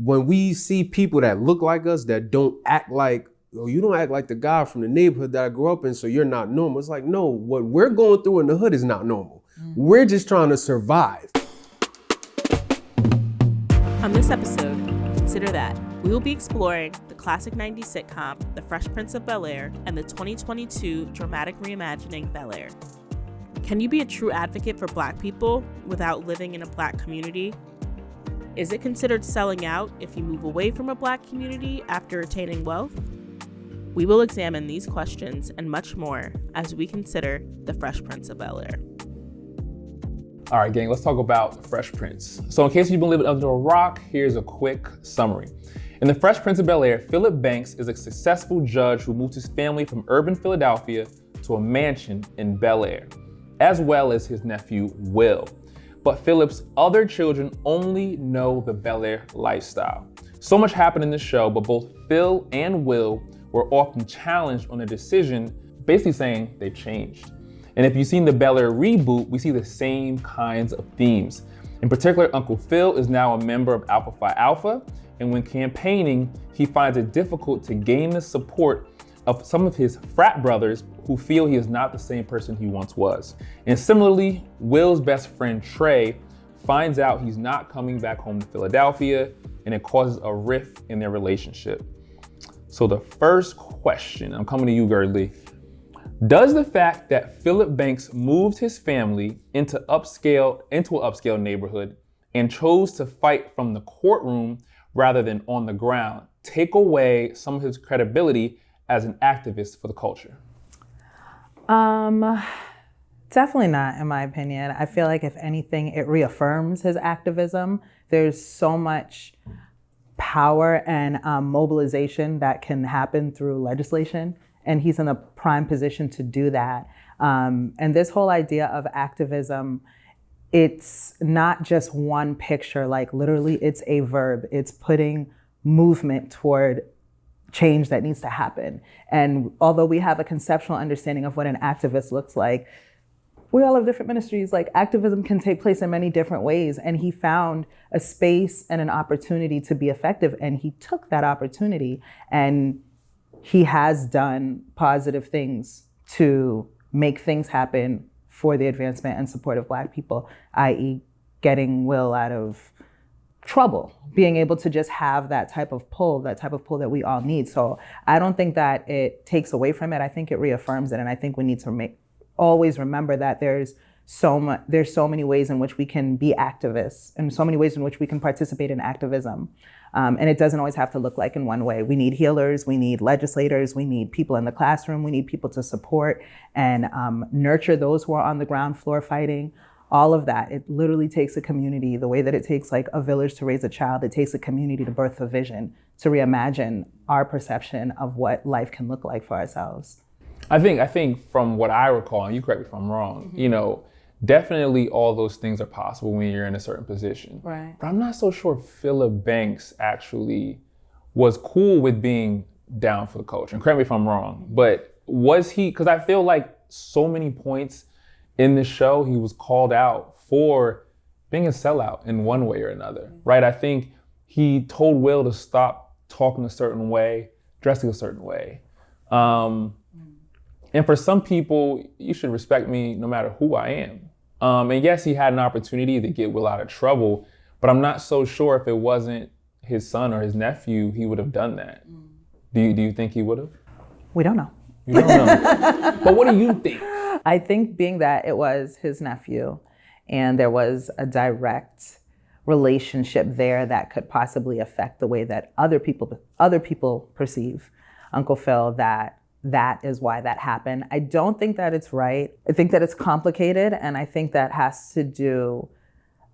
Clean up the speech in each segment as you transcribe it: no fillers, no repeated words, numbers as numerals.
when we see people that look like us that don't act like, oh, you don't act like the guy from the neighborhood that I grew up in, so you're not normal. It's like, no, what we're going through in the hood is not normal. We're just trying to survive. On this episode, Consider That, we will be exploring the classic 90s sitcom, The Fresh Prince of Bel-Air, and the 2022 dramatic reimagining Bel-Air. Can you be a true advocate for Black people without living in a Black community? Is it considered selling out if you move away from a Black community after attaining wealth? We will examine these questions and much more as we consider The Fresh Prince of Bel-Air. All right, gang, let's talk about The Fresh Prince. So in case you've been living under a rock, here's a quick summary. In The Fresh Prince of Bel-Air, Philip Banks is a successful judge who moved his family from urban Philadelphia to a mansion in Bel-Air, as well as his nephew, Will. But Philip's other children only know the Bel-Air lifestyle. So much happened in this show, but both Phil and Will were often challenged on a decision, basically saying they've changed. And if you've seen the Bel-Air reboot, we see the same kinds of themes. In particular, Uncle Phil is now a member of Alpha Phi Alpha, and when campaigning, he finds it difficult to gain the support of some of his frat brothers who feel he is not the same person he once was. And similarly, Will's best friend Trey finds out he's not coming back home to Philadelphia, and it causes a rift in their relationship. So the first question, I'm coming to you, Girdley. Does the fact that Philip Banks moved his family into an upscale neighborhood and chose to fight from the courtroom rather than on the ground take away some of his credibility as an activist for the culture? Definitely not, in my opinion. I feel like if anything, it reaffirms his activism. There's so much power and mobilization that can happen through legislation, and he's in a prime position to do that. And this whole idea of activism, it's not just one picture, like literally it's a verb. It's putting movement toward change that needs to happen. And although we have a conceptual understanding of what an activist looks like, we all have different ministries. Like, activism can take place in many different ways. And he found a space and an opportunity to be effective. And he took that opportunity, and he has done positive things to make things happen for the advancement and support of Black people, i.e. getting Will out of trouble, being able to just have that type of pull that we all need. So I don't think that it takes away from it. I think it reaffirms it. And I think we need to always remember that there's so many ways in which we can be activists and so many ways in which we can participate in activism. And it doesn't always have to look like in one way. We need healers, we need legislators, we need people in the classroom, we need people to support and nurture those who are on the ground floor fighting. All of that, it literally takes a community, the way that it takes like a village to raise a child, it takes a community to birth a vision, to reimagine our perception of what life can look like for ourselves. I think from what I recall, and you correct me if I'm wrong, definitely all those things are possible when you're in a certain position. Right. But I'm not so sure Philip Banks actually was cool with being down for the culture. And correct me if I'm wrong, but was he, because I feel like so many points in this show, he was called out for being a sellout in one way or another, right? I think he told Will to stop talking a certain way, dressing a certain way. And for some people, you should respect me no matter who I am. And yes, he had an opportunity to get Will out of trouble, but I'm not so sure if it wasn't his son or his nephew, he would have done that. Do you think he would have? We don't know. You don't know. But what do you think? I think being that it was his nephew and there was a direct relationship there that could possibly affect the way that other people perceive Uncle Phil, that is why that happened. I don't think that it's right. I think that it's complicated, and I think that has to do,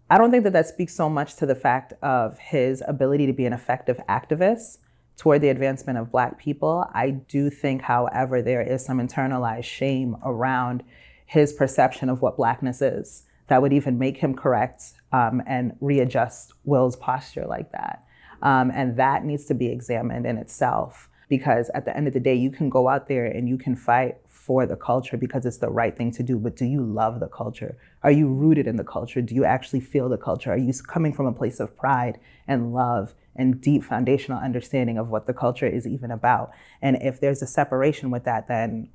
I don't think that speaks so much to the fact of his ability to be an effective activist toward the advancement of Black people. I do think, however, there is some internalized shame around his perception of what Blackness is that would even make him correct and readjust Will's posture like that. And that needs to be examined in itself. Because at the end of the day, you can go out there and you can fight for the culture because it's the right thing to do. But do you love the culture? Are you rooted in the culture? Do you actually feel the culture? Are you coming from a place of pride and love and deep foundational understanding of what the culture is even about? And if there's a separation with that, then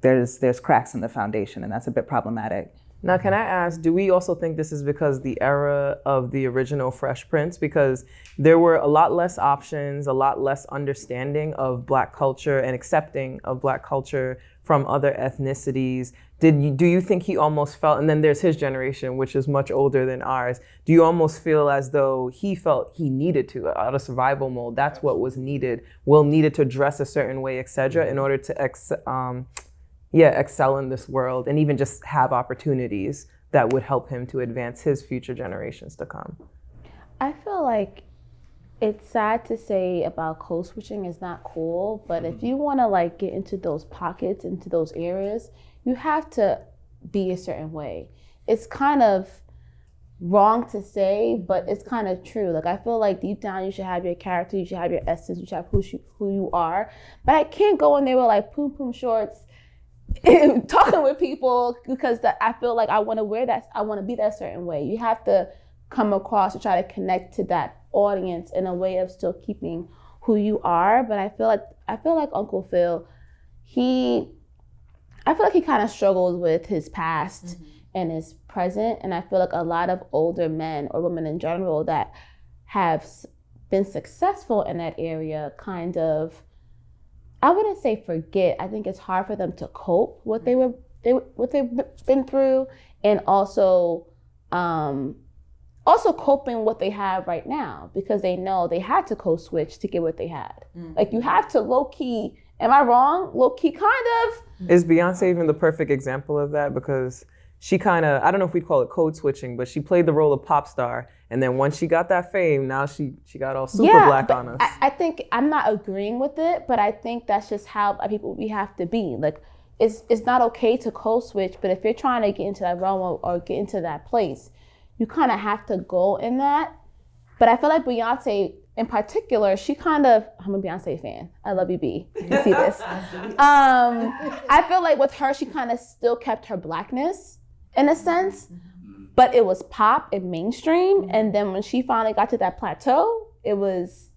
there's cracks in the foundation, and that's a bit problematic. Now, can I ask, do we also think this is because the era of the original Fresh Prince? Because there were a lot less options, a lot less understanding of Black culture and accepting of Black culture from other ethnicities. Do you think he almost felt, and then there's his generation, which is much older than ours, do you almost feel as though he felt he needed to, out of survival mode, that's what was needed, needed to dress a certain way, etc., in order to excel in this world and even just have opportunities that would help him to advance his future generations to come? I feel like it's sad to say about code switching is not cool, but if you want to like get into those pockets, into those areas, you have to be a certain way. It's kind of wrong to say, but it's kind of true. Like, I feel like deep down you should have your character, you should have your essence, you should have who you are. But I can't go in there with like poom shorts talking with people because I feel like I want to wear that, I want to be that certain way. You have to come across to try to connect to that audience in a way of still keeping who you are. But I feel like Uncle Phil, I feel like he kind of struggles with his past and his present, and I feel like a lot of older men or women in general that have been successful in that area kind of, I wouldn't say forget. I think it's hard for them to cope what they've been through, and also coping what they have right now, because they know they had to code switch to get what they had. Like, you have to low key. Am I wrong? Low key, kind of. Is Beyonce even the perfect example of that? Because she kind of, I don't know if we'd call it code switching, but she played the role of pop star. And then once she got that fame, now she got all super Black on us. I think I'm not agreeing with it, but I think that's just how people we have to be. Like, it's not okay to code switch, but if you're trying to get into that realm or get into that place, you kind of have to go in that. But I feel like Beyonce in particular, she kind of, I'm a Beyonce fan. I love you, B. You see this. I feel like with her, she kind of still kept her Blackness in a sense, but it was pop and mainstream. And then when she finally got to that plateau, it was,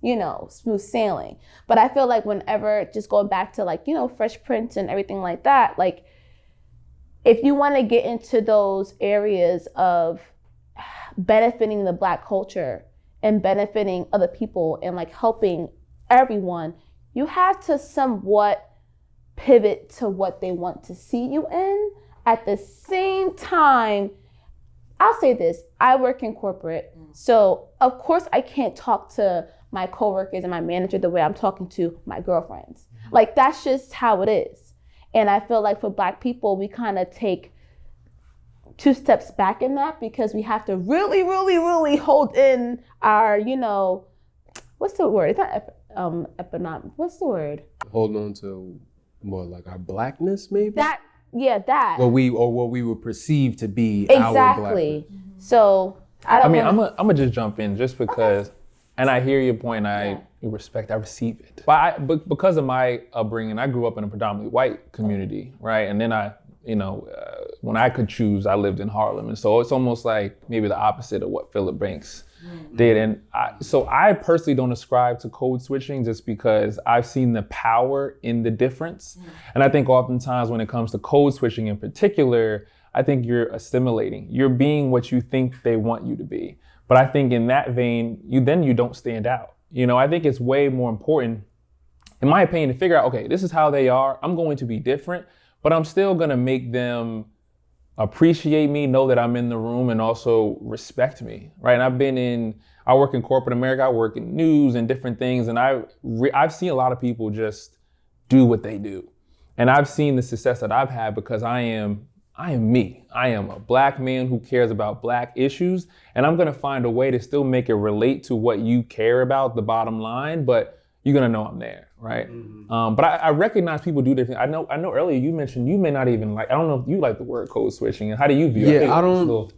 smooth sailing. But I feel like whenever, just going back to like, Fresh Prince and everything like that, like, if you want to get into those areas of benefiting the Black culture and benefiting other people and like helping everyone, you have to somewhat pivot to what they want to see you in. At the same time, I'll say this, I work in corporate, so of course I can't talk to my coworkers and my manager the way I'm talking to my girlfriends. Like, that's just how it is. And I feel like for Black people, we kind of take 2 steps back in that, because we have to really, really, really hold in our, what's the word? It's not economic. What's the word? Hold on to more like our Blackness, maybe? That. What we would perceive to be exactly. our Blackness. So I'm gonna just jump in just because, and I hear your point. I respect. I receive it. But because of my upbringing, I grew up in a predominantly white community, right? And then when I could choose, I lived in Harlem. And so it's almost like maybe the opposite of what Philip Banks did. And so I personally don't ascribe to code switching just because I've seen the power in the difference. And I think oftentimes when it comes to code switching in particular, I think you're assimilating. You're being what you think they want you to be. But I think in that vein, you don't stand out. I think it's way more important, in my opinion, to figure out, okay, this is how they are. I'm going to be different, but I'm still gonna make them appreciate me, know that I'm in the room, and also respect me, right? And I work in corporate America, I work in news and different things, and I've seen a lot of people just do what they do. And I've seen the success that I've had because I am me. I am a Black man who cares about Black issues, and I'm gonna find a way to still make it relate to what you care about, the bottom line, but you're gonna know I'm there. right? But I recognize people do different. I know earlier you mentioned you may not even like, I don't know if you like the word code switching, and how do you view it? Yeah,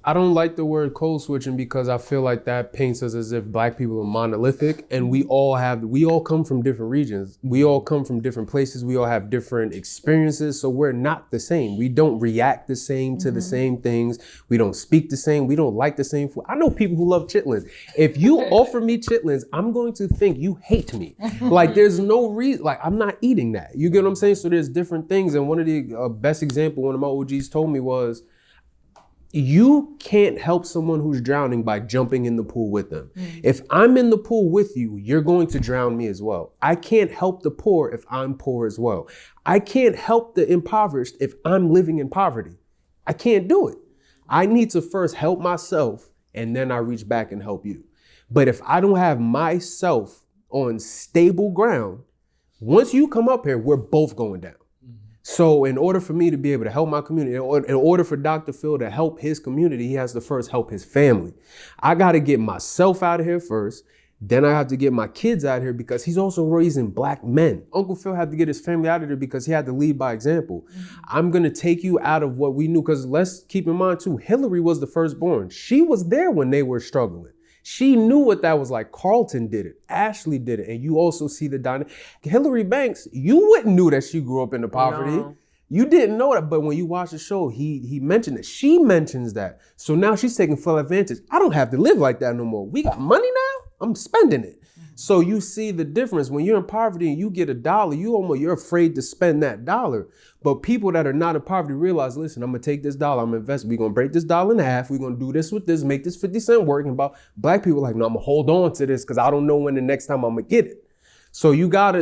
I don't like the word code switching because I feel like that paints us as if Black people are monolithic, and we all come from different regions. We all come from different places. We all have different experiences, so we're not the same. We don't react the same to the same things. We don't speak the same. We don't like the same food. I know people who love chitlins. If you offer me chitlins, I'm going to think you hate me. Like, there's no reason, like, I'm not eating that. You get what I'm saying? So there's different things. And one of the best example one of my OGs told me was, you can't help someone who's drowning by jumping in the pool with them. If I'm in the pool with you, you're going to drown me as well. I can't help the poor if I'm poor as well. I can't help the impoverished if I'm living in poverty. I can't do it. I need to first help myself, and then I reach back and help you. But if I don't have myself on stable ground, once you come up here, we're both going down. So in order for me to be able to help my community, in order for Dr. Phil to help his community, he has to first help his family. I got to get myself out of here first. Then I have to get my kids out of here because he's also raising Black men. Uncle Phil had to get his family out of there because he had to lead by example. I'm going to take you out of what we knew, because let's keep in mind too, Hillary was the firstborn. She was there when they were struggling. She knew what that was like. Carlton did it. Ashley did it. And you also see the dynamic. Hillary Banks, you wouldn't knew that she grew up into poverty. No. You didn't know that, but when you watch the show, he mentioned it. She mentions that. So now she's taking full advantage. I don't have to live like that no more. We got money now, I'm spending it. So you see the difference. When you're in poverty and you get $1, you're afraid to spend that dollar. But people that are not in poverty realize, listen, I'm gonna take this dollar, I'm gonna invest, we're gonna break this dollar in half, we're gonna do this with this, make this 50 cent work. And Black people are like, no, I'm gonna hold on to this because I don't know when the next time I'm gonna get it. So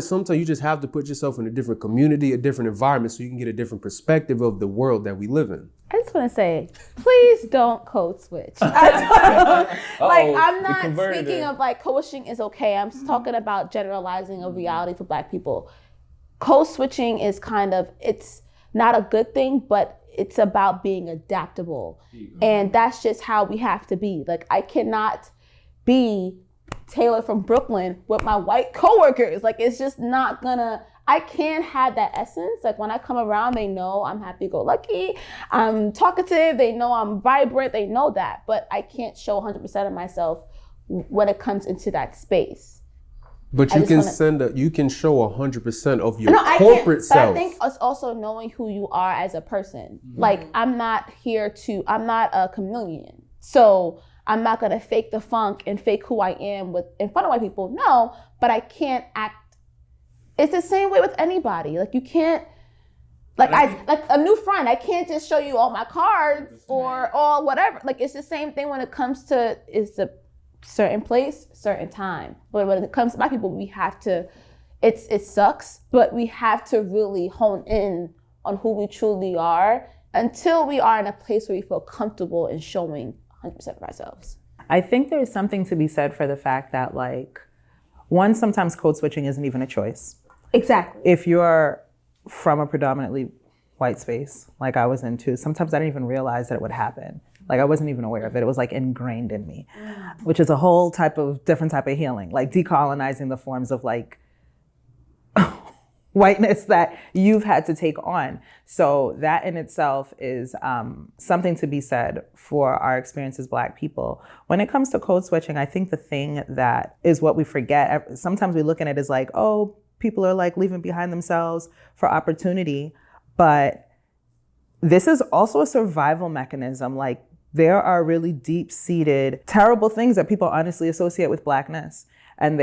sometimes you just have to put yourself in a different community, a different environment, so you can get a different perspective of the world that we live in. I just want to say, please don't code switch. I'm not speaking of like code switching is okay. I'm just talking about generalizing a reality for Black people. Code switching is it's not a good thing, but it's about being adaptable. And that's just how we have to be. Like, I cannot be Taylor from Brooklyn with my white coworkers. Like, it's just not I can't have that essence. Like, when I come around, they know I'm happy-go-lucky, I'm talkative, they know I'm vibrant, they know that. But I can't show 100% of myself when it comes into that space. But you can show 100% of your corporate self. But I think it's also knowing who you are as a person. Like, I'm not a chameleon. So I'm not gonna fake the funk and fake who I am in front of white people. No, but I can't act. It's the same way with anybody. Like, you can't, like a new friend, I can't just show you all my cards or all whatever. Like, it's the same thing when it comes to, it's a certain place, certain time. But when it comes to Black people, we have to, it sucks, but we have to really hone in on who we truly are until we are in a place where we feel comfortable in showing 100% of ourselves. I think there's something to be said for the fact that, like, one, sometimes code switching isn't even a choice. Exactly. If you're from a predominantly white space, like I was into, sometimes I didn't even realize that it would happen. Like, I wasn't even aware of it. It was like ingrained in me, which is a whole different type of healing, like decolonizing the forms of like whiteness that you've had to take on. So that in itself is something to be said for our experience as Black people. When it comes to code switching, I think the thing that is what we forget, sometimes we look at it as like, oh, people are like leaving behind themselves for opportunity. But this is also a survival mechanism. Like, there are really deep-seated, terrible things that people honestly associate with Blackness. And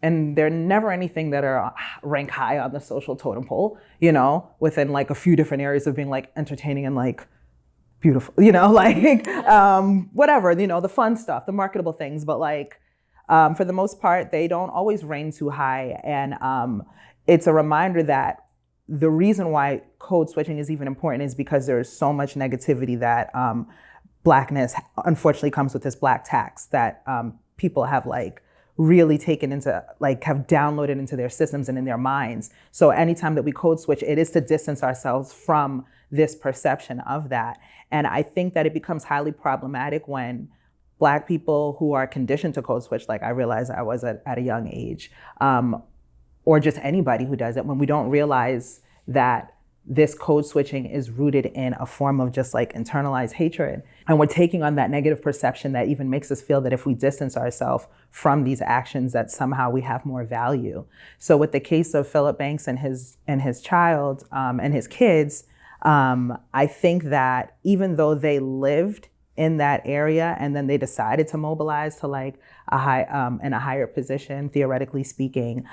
and they're never anything that are rank high on the social totem pole, within like a few different areas of being like entertaining and like beautiful, like whatever, the fun stuff, the marketable things. But like, for the most part, they don't always reign too high. And it's a reminder that the reason why code switching is even important is because there's so much negativity that Blackness unfortunately comes with this Black tax that people have like really taken into, like, have downloaded into their systems and in their minds. So anytime that we code switch, it is to distance ourselves from this perception of that. And I think that it becomes highly problematic when Black people who are conditioned to code switch, like I realized I was at a young age, or just anybody who does it, when we don't realize that this code switching is rooted in a form of just like internalized hatred. And we're taking on that negative perception that even makes us feel that if we distance ourselves from these actions, that somehow we have more value. So with the case of Philip Banks and his child and his kids, I think that even though they lived in that area and then they decided to mobilize to like in a higher position, theoretically speaking,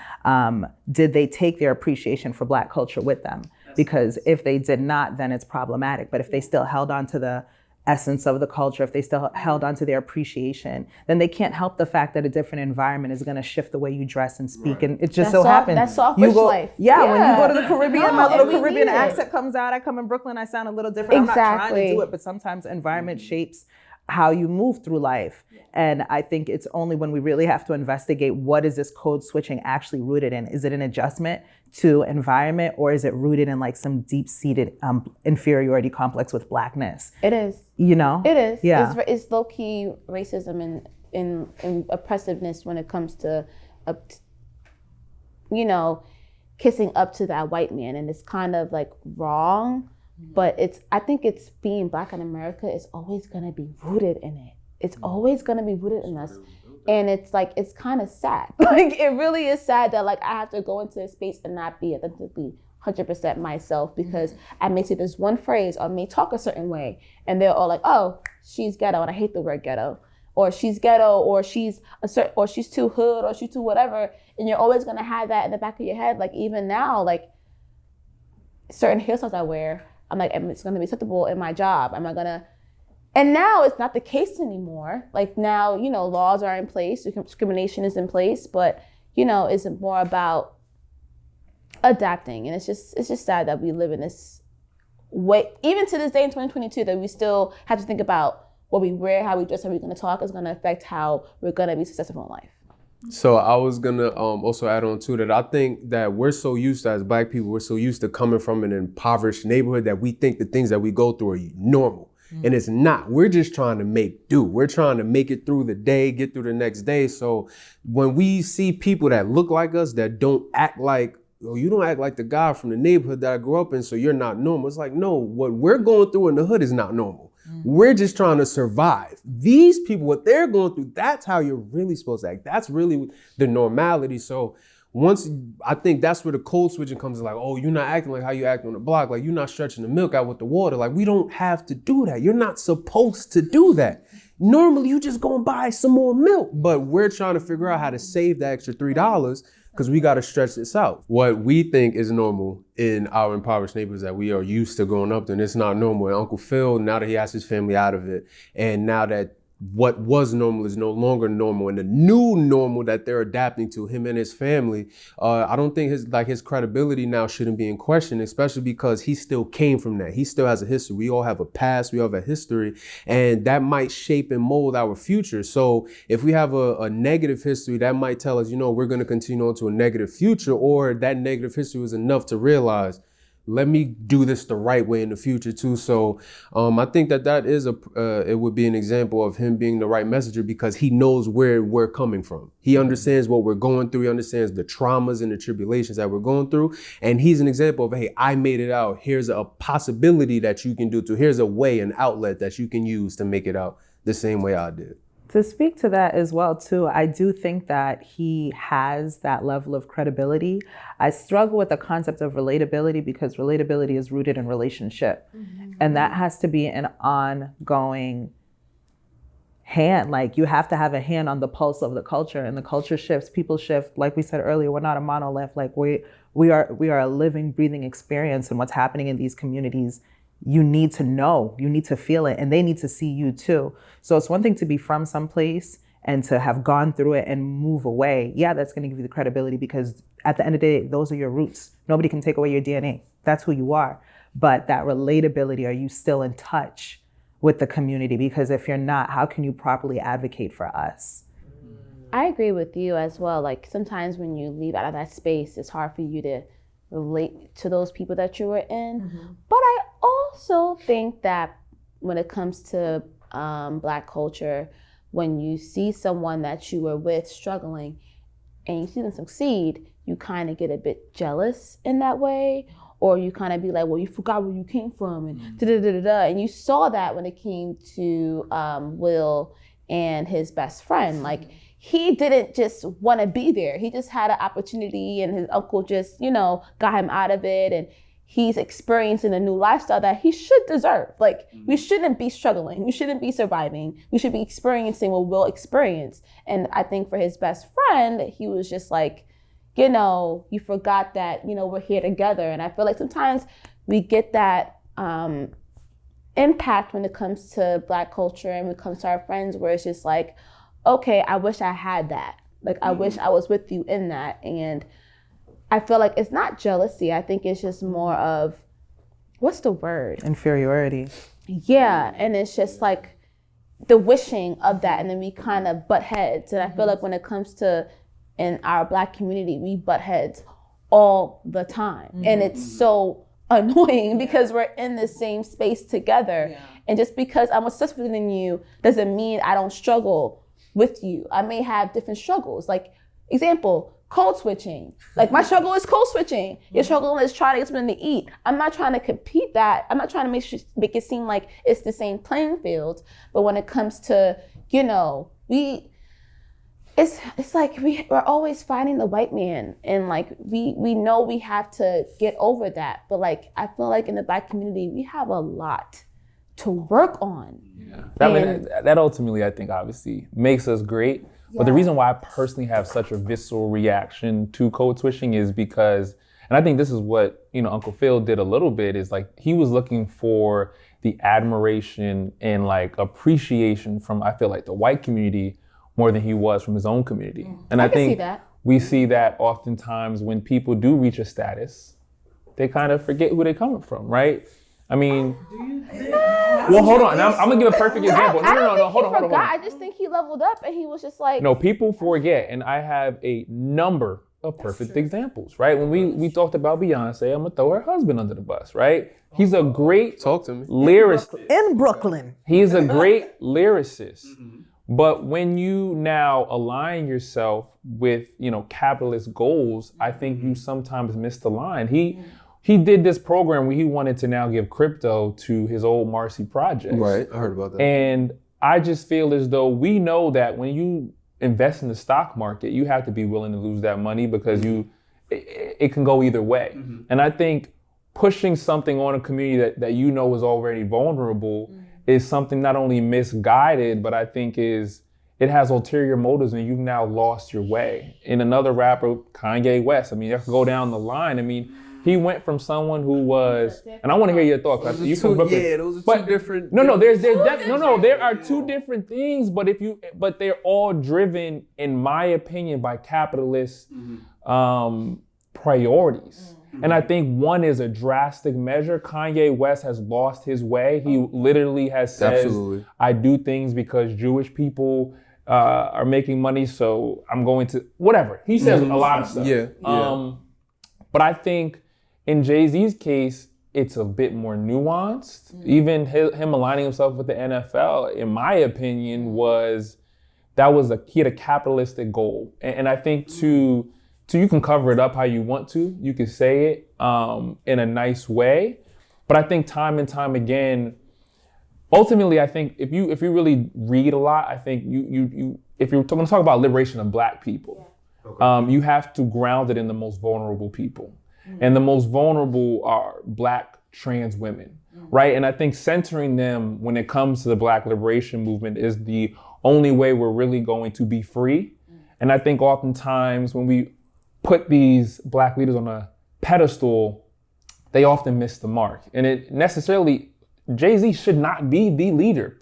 did they take their appreciation for Black culture with them? Because if they did not, then it's problematic. But if they still held on to the essence of the culture, if they still held on to their appreciation, then they can't help the fact that a different environment is going to shift the way you dress and speak. And it just happens. That's selfish life. Yeah, when you go to the Caribbean, my little Caribbean accent comes out. I come in Brooklyn, I sound a little different. Exactly. I'm not trying to do it, but sometimes environment shapes how you move through life. And I think it's only when we really have to investigate what is this code switching actually rooted in. Is it an adjustment to environment, or is it rooted in like some deep-seated inferiority complex with Blackness? It is. You know? It is. Yeah. It's low-key racism and oppressiveness when it comes to, kissing up to that white man. And it's kind of like wrong, but I think it's being Black in America is always gonna be rooted in it. It's always gonna be rooted in us. And it's like, it's kind of sad. Like, it really is sad that like I have to go into a space and not be authentically 100% myself because I may say this one phrase or may talk a certain way. And they're all like, oh, she's ghetto. And I hate the word ghetto. Or she's ghetto, or she's too hood, or she's too whatever. And you're always gonna have that in the back of your head. Like even now, like certain hairstyles I wear, I'm like, it's gonna be acceptable in my job. And now it's not the case anymore. Like now, laws are in place, discrimination is in place, but it's more about adapting. And it's just sad that we live in this way, even to this day in 2022, that we still have to think about what we wear, how we dress, how we're gonna talk is gonna affect how we're gonna be successful in life. So I was gonna also add on to that. I think that we're so used to, as Black people, we're so used to coming from an impoverished neighborhood that we think the things that we go through are normal. And it's not. We're just trying to make do. We're trying to make it through the day, get through the next day. So when we see people that look like us, that don't act like, oh, you don't act like the guy from the neighborhood that I grew up in, so you're not normal. It's like, no, what we're going through in the hood is not normal. We're just trying to survive. These people, what they're going through, that's how you're really supposed to act. That's really the normality. So I think that's where the code switching comes in, like, oh, you're not acting like how you act on the block. Like, you're not stretching the milk out with the water. Like, we don't have to do that. You're not supposed to do that. Normally, you just go and buy some more milk. But we're trying to figure out how to save the extra $3 because we got to stretch this out. What we think is normal in our impoverished neighborhoods that we are used to growing up in, it's not normal. And Uncle Phil, now that he has his family out of it, and now that what was normal is no longer normal, and the new normal that they're adapting to, him and his family, I don't think his credibility now shouldn't be in question, especially because he still came from that. He still has a history. We all have a past, we all have a history, and that might shape and mold our future. So if we have a negative history, that might tell us, we're going to continue on to a negative future, or that negative history was enough to realize, let me do this the right way in the future too. So I think that is it would be an example of him being the right messenger because he knows where we're coming from. He understands what we're going through. He understands the traumas and the tribulations that we're going through. And he's an example of, hey, I made it out. Here's a possibility that you can do too. Here's a way, an outlet that you can use to make it out the same way I did. To speak to that as well, too, I do think that he has that level of credibility. I struggle with the concept of relatability because relatability is rooted in relationship. Mm-hmm. And that has to be an ongoing hand. Like, you have to have a hand on the pulse of the culture, and the culture shifts, people shift. Like we said earlier, we're not a monolith. Like, we are a living, breathing experience, and what's happening in these communities, you need to know, you need to feel it, and they need to see you too. So it's one thing to be from someplace and to have gone through it and move away. Yeah, that's gonna give you the credibility because at the end of the day, those are your roots. Nobody can take away your DNA. That's who you are. But that relatability, are you still in touch with the community? Because if you're not, how can you properly advocate for us? I agree with you as well. Like, sometimes when you leave out of that space, it's hard for you to relate to those people that you were in. Mm-hmm. But I also think that when it comes to Black culture, when you see someone that you were with struggling, and you see them succeed, you kind of get a bit jealous in that way, or you kind of be like, well, you forgot where you came from, and da-da-da-da-da. And you saw that when it came to Will and his best friend. Like, he didn't just want to be there. He just had an opportunity, and his uncle just, got him out of it. And he's experiencing a new lifestyle that he should deserve. Like, we shouldn't be struggling. We shouldn't be surviving. We should be experiencing what Will experienced. And I think for his best friend, he was just like, you forgot that, we're here together. And I feel like sometimes we get that impact when it comes to Black culture and when it comes to our friends, where it's just like, okay, I wish I had that. Like, I wish I was with you in that. And I feel like it's not jealousy. I think it's just more of, what's the word? Inferiority. Yeah, and it's just like the wishing of that, and then we kind of butt heads. And I feel like when it comes to in our Black community, we butt heads all the time. And it's so annoying because we're in the same space together. Yeah. And just because I'm more successful than you doesn't mean I don't struggle with you. I may have different struggles. Like, example, code switching. Like, my struggle is code switching. Your struggle is trying to get something to eat. I'm not trying to compete that. I'm not trying to make it seem like it's the same playing field. But when it comes to, it's like we're always fighting the white man, and like we know we have to get over that. But like, I feel like in the Black community, we have a lot to work on. Yeah, that ultimately, I think, obviously makes us great. Yeah. But the reason why I personally have such a visceral reaction to code switching is because, and I think this is what Uncle Phil did a little bit, is like he was looking for the admiration and like appreciation from, I feel like, the white community more than he was from his own community. And I think we see that oftentimes when people do reach a status, they kind of forget who they're coming from, right? I mean, well, hold on. I'm gonna give a perfect example. No, hold on. I just think he leveled up, and he was just like. No, people forget, and I have a number of perfect examples, right? When we talked about Beyonce, I'm gonna throw her husband under the bus, right? He's a great lyricist. In Brooklyn. He's a great lyricist. But when you now align yourself with, capitalist goals, I think you sometimes miss the line. He did this program where he wanted to now give crypto to his old Marcy projects. Right, I heard about that. And I just feel as though we know that when you invest in the stock market, you have to be willing to lose that money because it can go either way. And I think pushing something on a community that is already vulnerable is something not only misguided, but I think it has ulterior motives, and you've now lost your way. In another rapper, Kanye West, I mean, you have to go down the line. I mean, he went from someone who was, and I want to hear your thoughts. Those are two different. There are two different things, but they're all driven, in my opinion, by capitalist priorities. And I think one is a drastic measure. Kanye West has lost his way. He literally has said, I do things because Jewish people are making money, so I'm going to, whatever. He says a lot of stuff. Yeah. But I think in Jay-Z's case, it's a bit more nuanced. Even him aligning himself with the NFL, in my opinion, he had a capitalistic goal. And I think you can cover it up how you want to. You can say it in a nice way. But I think time and time again, ultimately, I think if you really read a lot, I think if you're going to talk about liberation of Black people, you have to ground it in the most vulnerable people. And the most vulnerable are Black trans women, right? And I think centering them when it comes to the Black liberation movement is the only way we're really going to be free. And I think oftentimes when we put these Black leaders on a pedestal, they often miss the mark. And it necessarily, Jay-Z should not be the leader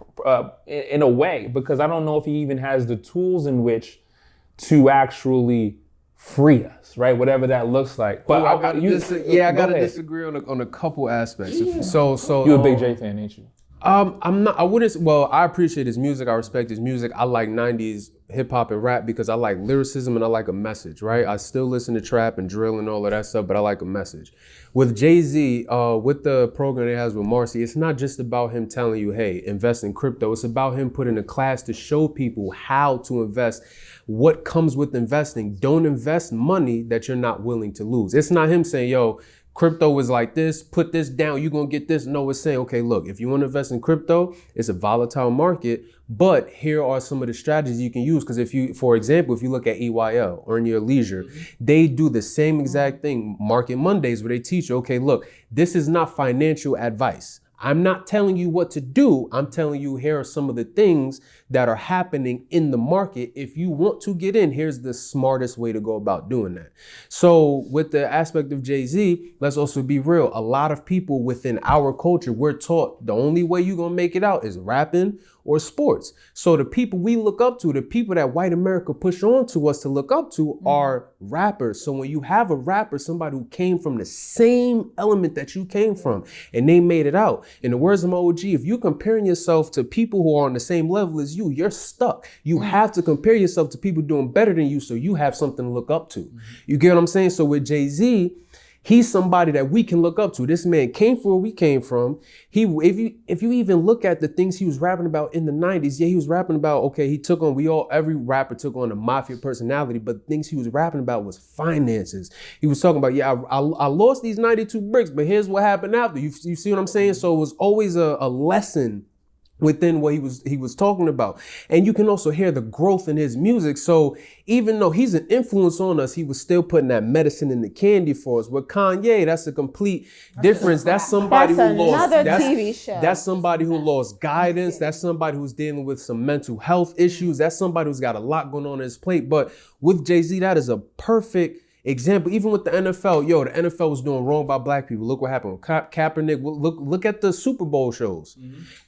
in a way, because I don't know if he even has the tools in which to actually free us, right? Whatever that looks like. But I gotta disagree on a couple aspects. So you're a big Jay fan, ain't you? I'm not. I wouldn't. Well, I appreciate his music. I respect his music. I like '90s hip hop and rap because I like lyricism and I like a message. Right. I still listen to trap and drill and all of that stuff, but I like a message. With Jay-Z, with the program he has with Marcy, it's not just about him telling you, "Hey, invest in crypto." It's about him putting a class to show people how to invest. What comes with investing? Don't invest money that you're not willing to lose. It's not him saying, "Yo, crypto is like this, put this down, you're gonna get this." No, it's saying, okay, look, if you wanna invest in crypto, it's a volatile market, but here are some of the strategies you can use. Because if you, for example, if you look at EYL, Earn Your Leisure, they do the same exact thing, Market Mondays, where they teach you, okay, look, this is not financial advice. I'm not telling you what to do. I'm telling you, here are some of the things that are happening in the market. If you want to get in, here's the smartest way to go about doing that. So with the aspect of Jay-Z, let's also be real. A lot of people within our culture, we're taught the only way you're gonna make it out is rapping or sports. So the people we look up to, the people that white America push on to us to look up to are rappers. So when you have a rapper, somebody who came from the same element that you came from and they made it out. In the words of my OG, if you're comparing yourself to people who are on the same level as you, you're stuck. You have to compare yourself to people doing better than you so you have something to look up to. You get what I'm saying? So with Jay-Z, he's somebody that we can look up to. This man came from where we came from. If you even look at the things he was rapping about in the 90s, yeah, he was rapping about, okay, every rapper took on a mafia personality, but things he was rapping about was finances. He was talking about, yeah, I lost these 92 bricks, but here's what happened after. You see what I'm saying? So it was always a lesson within what he was talking about. And you can also hear the growth in his music. So even though he's an influence on us, he was still putting that medicine in the candy for us. With Kanye, that's a complete difference. That's somebody who lost. TV show. That's somebody who lost guidance. That's somebody who's dealing with some mental health issues. That's somebody who's got a lot going on his plate. But with Jay-Z, that is a perfect example. Even with the NFL, the NFL was doing wrong by black people. Look what happened with Kaepernick. Look at the Super Bowl shows.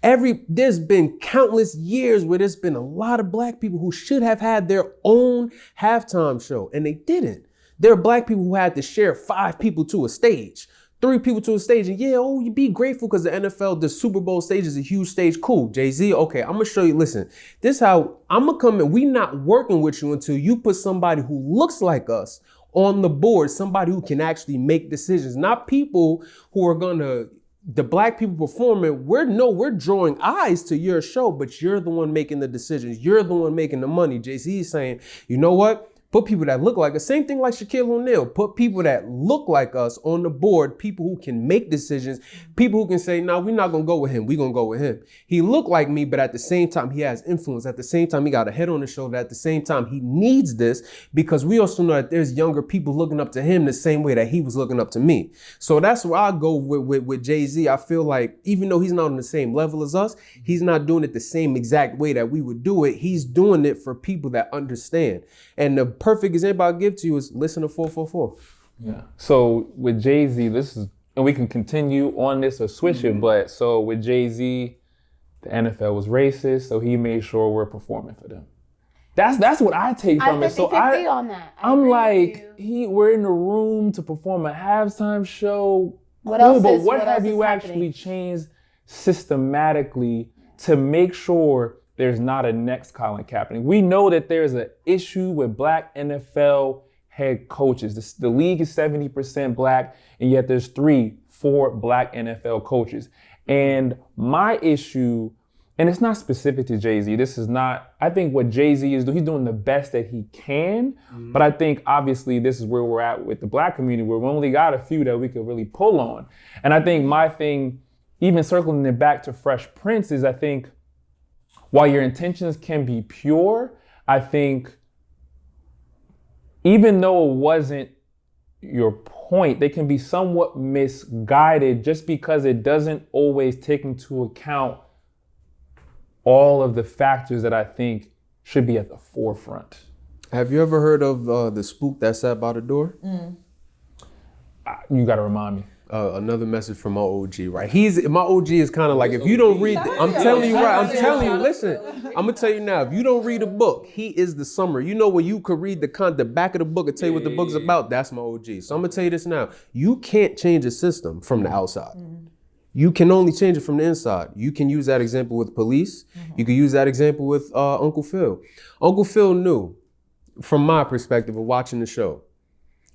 There's been countless years where there's been a lot of black people who should have had their own halftime show, and they didn't. There are black people who had to share 5 people to a stage, 3 people to a stage, and you be grateful because the NFL, the Super Bowl stage is a huge stage. Cool, Jay-Z, okay, I'm gonna show you, listen, this how I'm gonna come in. We not working with you until you put somebody who looks like us on the board, somebody who can actually make decisions, not people who are the black people performing. We're drawing eyes to your show, but you're the one making the decisions. You're the one making the money. Jay-Z is saying, you know what? Put people that look like us. Same thing like Shaquille O'Neal. Put people that look like us on the board, people who can make decisions, people who can say, no, we're not going to go with him. We're going to go with him. He looked like me, but at the same time, he has influence. At the same time, he got a head on his shoulder. At the same time, he needs this because we also know that there's younger people looking up to him the same way that he was looking up to me. So that's where I go with Jay-Z. I feel like even though he's not on the same level as us, he's not doing it the same exact way that we would do it. He's doing it for people that understand. And the perfect example I'll give to you is listen to 444. Yeah. So with Jay-Z, and we can continue on this or switch it, but so with Jay-Z, the NFL was racist, so he made sure we're performing for them. That's what I take from it. So on that. I'm like, we're in the room to perform a halftime show. What have you actually changed systematically to make sure there's not a next Colin Kaepernick? We know that there's an issue with black NFL head coaches. The league is 70% black, and yet there's 3-4 black NFL coaches. And my issue, and it's not specific to Jay-Z, I think what Jay-Z is doing, he's doing the best that he can, but I think obviously this is where we're at with the black community, where we only got a few that we could really pull on. And I think my thing, even circling it back to Fresh Prince, is I think while your intentions can be pure, I think even though it wasn't your point, they can be somewhat misguided just because it doesn't always take into account all of the factors that I think should be at the forefront. Have you ever heard of the spook that sat by the door? You got to remind me. Another message from my OG, right? My OG is kind of like, if you don't read, I'm telling you, listen, I'm gonna tell you now, if you don't read a book, he is the summary. You know, when you could read the back of the book and tell you what the book's about, that's my OG. So I'm gonna tell you this now, you can't change a system from the outside. You can only change it from the inside. You can use that example with police. You can use that example with Uncle Phil. Uncle Phil knew, from my perspective of watching the show,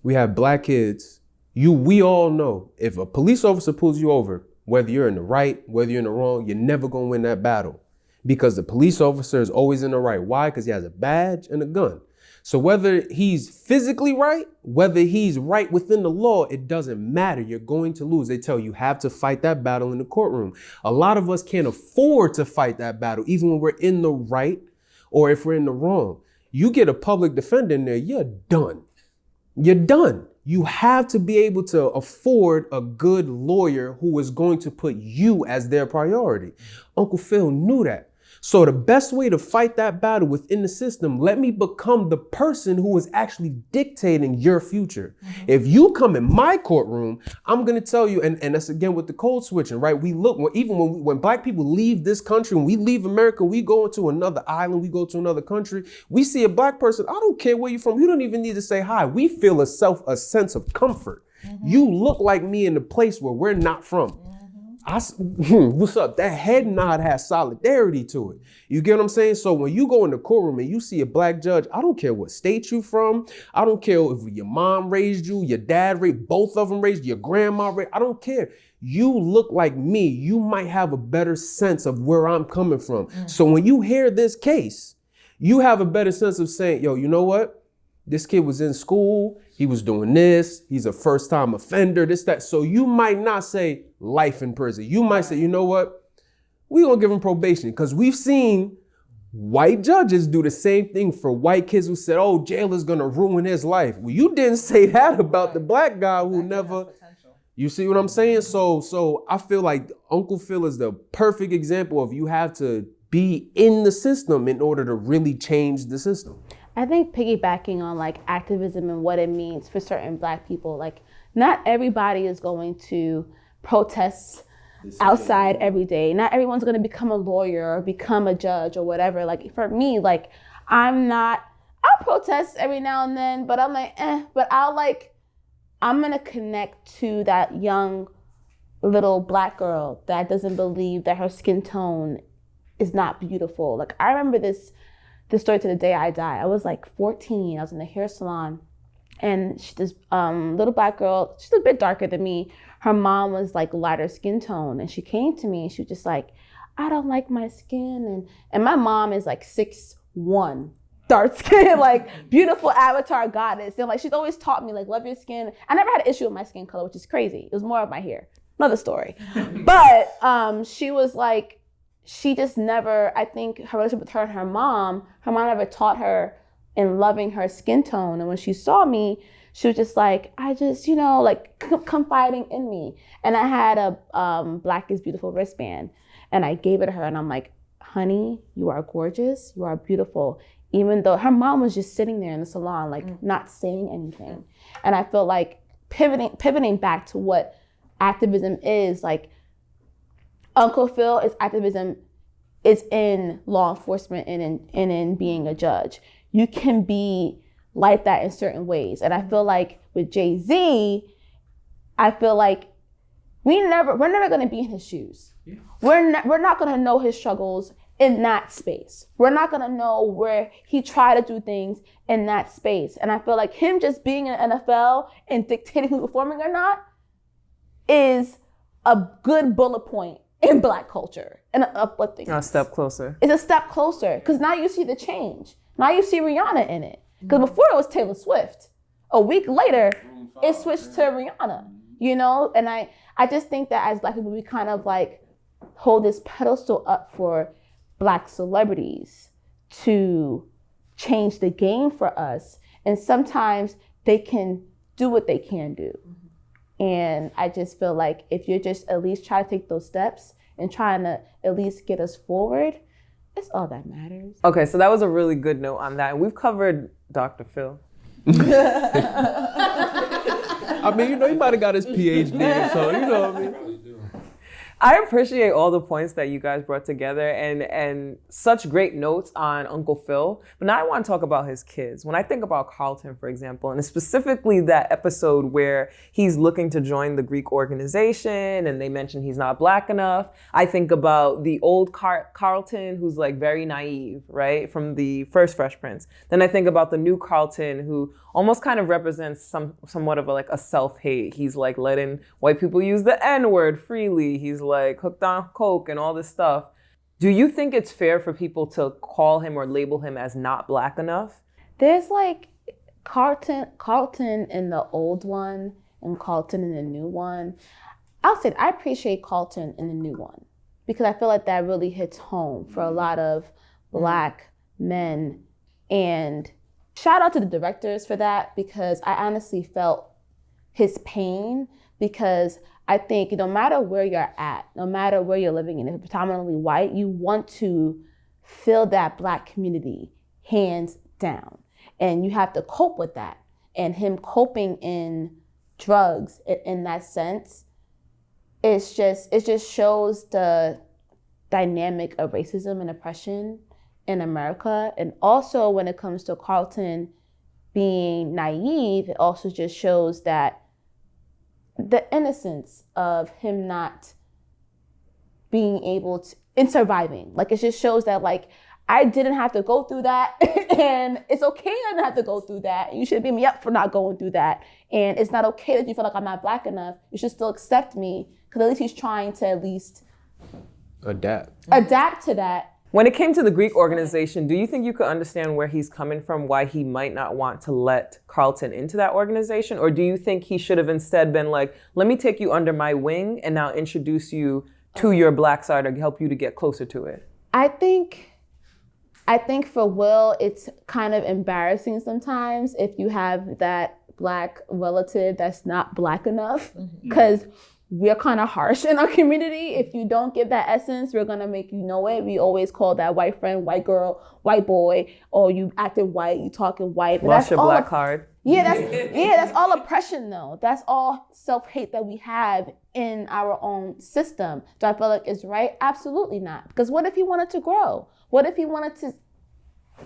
we have black kids. We all know if a police officer pulls you over, whether you're in the right, whether you're in the wrong, you're never gonna win that battle because the police officer is always in the right. Why? Because he has a badge and a gun. So whether he's physically right, whether he's right within the law, it doesn't matter. You're going to lose. They tell you have to fight that battle in the courtroom. A lot of us can't afford to fight that battle, even when we're in the right or if we're in the wrong. You get a public defender in there, you're done. You're done. You have to be able to afford a good lawyer who is going to put you as their priority. Uncle Phil knew that. So the best way to fight that battle within the system, let me become the person who is actually dictating your future. If you come in my courtroom, I'm going to tell you, and that's again with the code switching, right? We look, even when black people leave this country, when we leave America, we go into another island, we go to another country, we see a black person, I don't care where you're from, you don't even need to say hi. We feel a sense of comfort. You look like me in the place where we're not from. What's up? That head nod has solidarity to it. You get what I'm saying? So when you go in the courtroom and you see a black judge, I don't care what state you from. I don't care if your mom raised you, your dad raised, both of them raised, your grandma raised. I don't care. You look like me. You might have a better sense of where I'm coming from. So when you hear this case, you have a better sense of saying, yo, you know what? This kid was in school, he was doing this, he's a first-time offender, this, that. So you might not say life in prison. You might say, you know what? We're gonna give him probation because we've seen white judges do the same thing for white kids who said, oh, jail is gonna ruin his life. Well, you didn't say that about the black guy who never, you see what I'm saying? So I feel like Uncle Phil is the perfect example of you have to be in the system in order to really change the system. I think piggybacking on like activism and what it means for certain black people, like not everybody is going to protest outside every day. Not everyone's going to become a lawyer or become a judge or whatever. Like for me, like I'll protest every now and then, but I'm like, but I'm going to connect to that young little black girl that doesn't believe that her skin tone is not beautiful. Like I remember this story to the day I die. I was like 14. I was in a hair salon, and this little black girl, she's a bit darker than me. Her mom was like lighter skin tone, and she came to me and she was just like, I don't like my skin. And my mom is like 6'1", dark skin, like beautiful avatar goddess. And like she's always taught me like love your skin. I never had an issue with my skin color, which is crazy. It was more of my hair. Another story. But she was like, she just never, I think her relationship with her and her mom never taught her in loving her skin tone. And when she saw me, she was just like, I just, like confiding in me. And I had a Black is Beautiful wristband, and I gave it to her, and I'm like, honey, you are gorgeous, you are beautiful. Even though her mom was just sitting there in the salon, like not saying anything. And I feel like pivoting back to what activism is, like, Uncle Phil is activism is in law enforcement and in being a judge. You can be like that in certain ways. And I feel like with Jay-Z, I feel like we're never going to be in his shoes. Yeah. We're not going to know his struggles in that space. We're not going to know where he tried to do things in that space. And I feel like him just being in the NFL and dictating who's performing or not is a good bullet point in Black culture and uplifting. A step closer. It's a step closer because now you see the change. Now you see Rihanna in it. Because before it was Taylor Swift. A week later, it switched to Rihanna. And I just think that as Black people, we kind of like hold this pedestal up for Black celebrities to change the game for us. And sometimes they can do what they can do. And I just feel like if you're just at least trying to take those steps and trying to at least get us forward, that's all that matters. Okay, so that was a really good note on that. And we've covered Dr. Phil. I mean, he might have got his PhD, so you know what I mean. I appreciate all the points that you guys brought together and such great notes on Uncle Phil. But now I want to talk about his kids. When I think about Carlton, for example, and specifically that episode where he's looking to join the Greek organization and they mention he's not black enough, I think about the old Carlton who's like very naive, right? From the first Fresh Prince. Then I think about the new Carlton who almost kind of represents somewhat of a self-hate. He's like letting white people use the N-word freely. He's like hooked on coke and all this stuff. Do you think it's fair for people to call him or label him as not black enough? There's like Carlton in the old one and Carlton in the new one. I'll say I appreciate Carlton in the new one because I feel like that really hits home for a lot of black men. And shout out to the directors for that because I honestly felt his pain because I think no matter where you're at, no matter where you're living in, if you're predominantly white, you want to fill that black community hands down. And you have to cope with that. And him coping in drugs in that sense, it just shows the dynamic of racism and oppression in America. And also when it comes to Carlton being naive, it also just shows that the innocence of him not being able to, in surviving. Like it just shows that like, I didn't have to go through that and it's okay I didn't have to go through that. You should beat me up for not going through that. And it's not okay that you feel like I'm not black enough. You should still accept me because at least he's trying to at least adapt to that. When it came to the Greek organization, do you think you could understand where he's coming from, why he might not want to let Carlton into that organization? Or do you think he should have instead been like, let me take you under my wing and now introduce you to your black side or help you to get closer to it? I think for Will, it's kind of embarrassing sometimes if you have that black relative that's not black enough because we're kind of harsh in our community. If you don't give that essence, we're gonna make you know it. We always call that white friend, white girl, white boy, or you acting white, you talking white. But lost your black card. Yeah, that's all oppression though. That's all self-hate that we have in our own system. Do I feel like it's right? Absolutely not. Because what if he wanted to grow? What if he wanted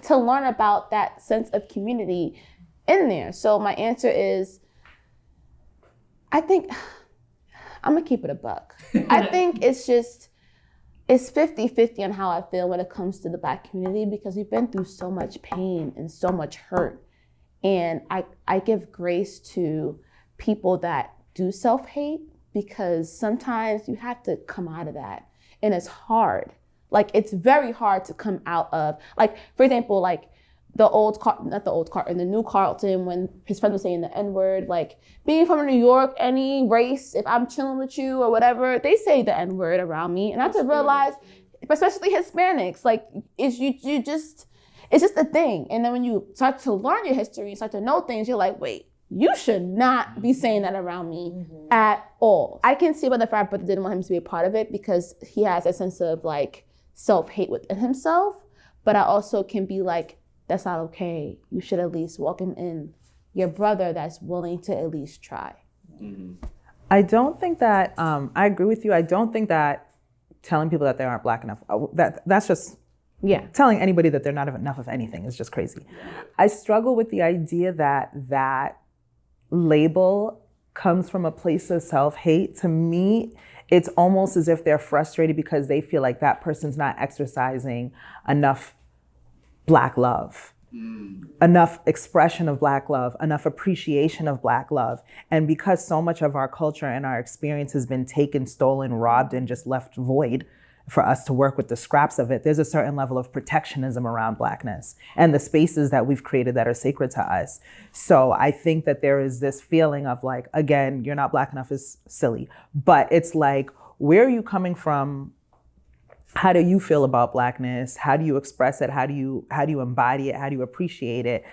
to learn about that sense of community in there? So my answer is, I think, I'm gonna keep it a buck. I think it's 50-50 on how I feel when it comes to the black community because we've been through so much pain and so much hurt. And I give grace to people that do self-hate because sometimes you have to come out of that. And it's hard. Like, it's very hard to come out of, like, for example, like the new Carlton, when his friend was saying the N-word, like being from New York, any race, if I'm chilling with you or whatever, they say the N-word around me. And I have to realize, especially Hispanics, like it's just a thing. And then when you start to learn your history, you start to know things, you're like, wait, you should not be saying that around me at all. I can see why the frat brother didn't want him to be a part of it because he has a sense of like self-hate within himself. But I also can be like, that's not okay. You should at least welcome in your brother that's willing to at least try. I don't think that, I agree with you. I don't think that telling people that they aren't black enough, that's just, telling anybody that they're not enough of anything is just crazy. I struggle with the idea that that label comes from a place of self-hate. To me, it's almost as if they're frustrated because they feel like that person's not exercising enough Black love, enough expression of Black love, enough appreciation of Black love. And because so much of our culture and our experience has been taken, stolen, robbed, and just left void for us to work with the scraps of it, there's a certain level of protectionism around Blackness and the spaces that we've created that are sacred to us. So I think that there is this feeling of like, again, you're not Black enough is silly, but it's like, where are you coming from? How do you feel about Blackness? How do you express it? How do you embody it? How do you appreciate it?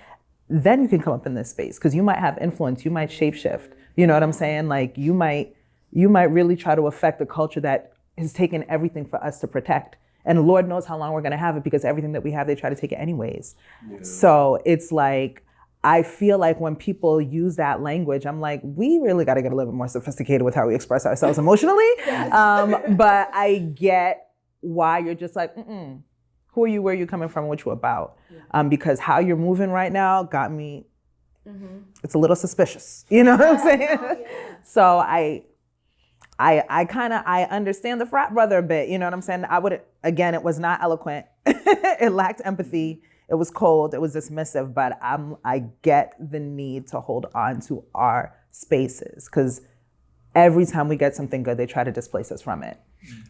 Then you can come up in this space because you might have influence. You might shapeshift. You know what I'm saying? Like you might really try to affect the culture that has taken everything for us to protect. And Lord knows how long we're gonna have it because everything that we have, they try to take it anyways. Yeah. So it's like, I feel like when people use that language, I'm like, we really got to get a little bit more sophisticated with how we express ourselves emotionally. But I get why you're just like, who are you, where are you coming from, what you about? Because how you're moving right now got me, it's a little suspicious. You know what I'm saying? So I understand the frat brother a bit. You know what I'm saying? Again, it was not eloquent. It lacked empathy. It was cold, it was dismissive, but I get the need to hold on to our spaces because every time we get something good, they try to displace us from it.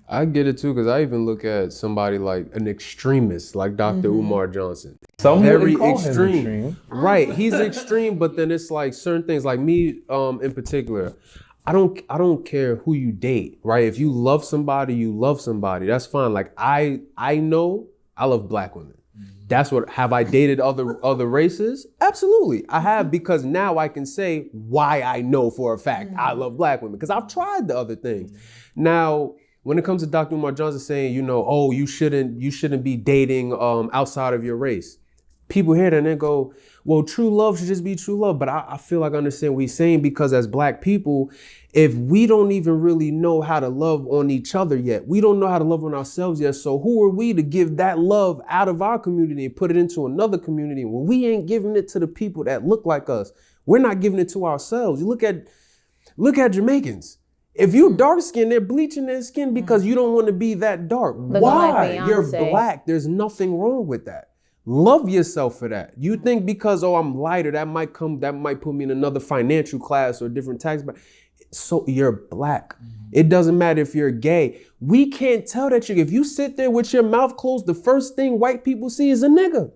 I get it too, because I even look at somebody like an extremist, like Dr. Umar Johnson. Some Very call him extreme. Right, he's extreme, but then it's like certain things, like me in particular, I don't care who you date, right? If you love somebody, you love somebody. That's fine. Like I know I love Black women. That's what, have I dated other races? Absolutely, I have, because now I can say why I know for a fact I love Black women, because I've tried the other things. Now, when it comes to Dr. Umar Johnson saying, oh, you shouldn't be dating outside of your race. People hear that and they go, well, true love should just be true love. But I feel like I understand what he's saying, because as Black people, if we don't even really know how to love on each other yet, we don't know how to love on ourselves yet. So who are we to give that love out of our community and put it into another community? Well, we ain't giving it to the people that look like us. We're not giving it to ourselves. You look at Jamaicans. If you dark skinned, they're bleaching their skin because you don't want to be that dark. Why? Like You're Black. There's nothing wrong with that. Love yourself for that. You think because, I'm lighter, that might put me in another financial class or different tax, but so you're Black. It doesn't matter if you're gay. We can't tell that if you sit there with your mouth closed, the first thing white people see is a nigga.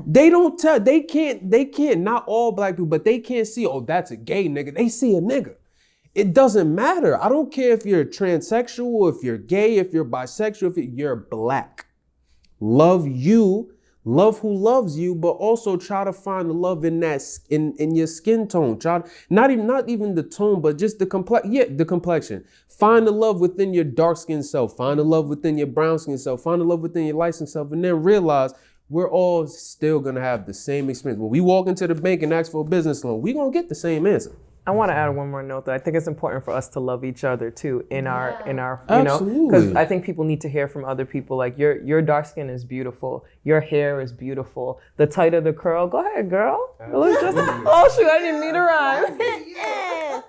They can't, not all Black people, but they can't see, that's a gay nigga. They see a nigga. It doesn't matter. I don't care if you're transsexual, if you're gay, if you're bisexual, if you're Black. Love you. Love who loves you, but also try to find the love in your skin tone. Not even the tone, but just the complexion. Find the love within your dark skinned self. Find the love within your brown skinned self. Find the love within your light skinned self, and then realize we're all still gonna have the same experience. When we walk into the bank and ask for a business loan, we're gonna get the same answer. I want to add one more note, though. I think it's important for us to love each other too in our Absolutely. because I think people need to hear from other people. Like your dark skin is beautiful, your hair is beautiful. The tighter the curl, go ahead, girl. It looks just shoot, I didn't need a rhyme. Yeah.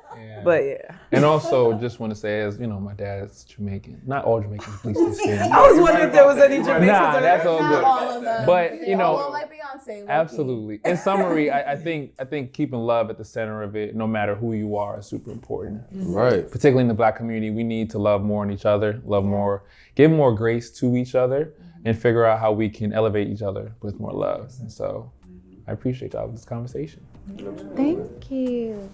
But yeah. And also, just want to say, as my dad is Jamaican. Not all Jamaicans bleach their skin. I was wondering if there was any Jamaicans. Nah, that's all good. All of them. But like Beyonce. absolutely. In summary, I think keeping love at the center of it, no matter who you are, is super important. Right. Particularly in the Black community, we need to love more on each other, give more grace to each other, and figure out how we can elevate each other with more love. And so, I appreciate y'all with this conversation. Thank you.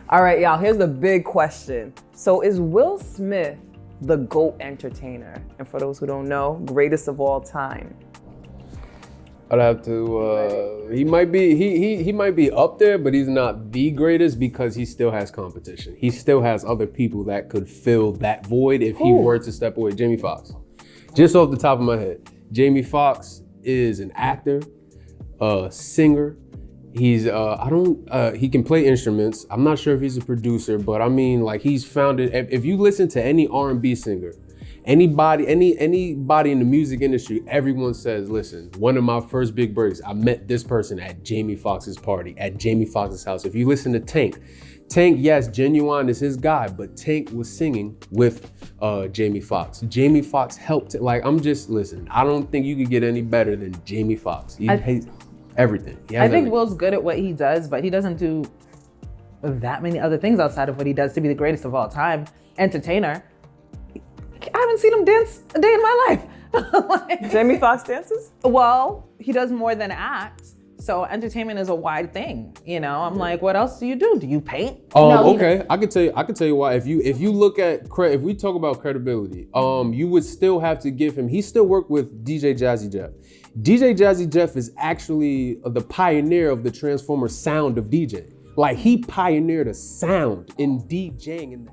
All right, y'all, here's the big question. So is Will Smith the GOAT entertainer? And for those who don't know, greatest of all time. I'd have to, he might be up there, but he's not the greatest because he still has competition. He still has other people that could fill that void if he were to step away. Jamie Foxx. Just off the top of my head, Jamie Foxx is an actor, singer. He's he can play instruments. I'm not sure if he's a producer, but I mean, like, he's founded. If you listen to any R&B singer, anybody in the music industry, everyone says, listen, one of my first big breaks, I met this person at Jamie Foxx's party, at Jamie Foxx's house. If you listen to Tank, yes, Genuine is his guy, but Tank was singing with Jamie Foxx. Jamie Foxx helped. Listen, I don't think you could get any better than Jamie Foxx. He hates everything. I think Will's good at what he does, but he doesn't do that many other things outside of what he does to be the greatest of all time. Entertainer. I haven't seen him dance a day in my life. Jamie Foxx dances? Well, he does more than act. So entertainment is a wide thing, I'm like, what else do you do? Do you paint? Okay, I can tell you why. If you look at if we talk about credibility, you would still have to give him. He still worked with DJ Jazzy Jeff. DJ Jazzy Jeff is actually the pioneer of the Transformer sound of DJ. Like, he pioneered a sound in DJing in the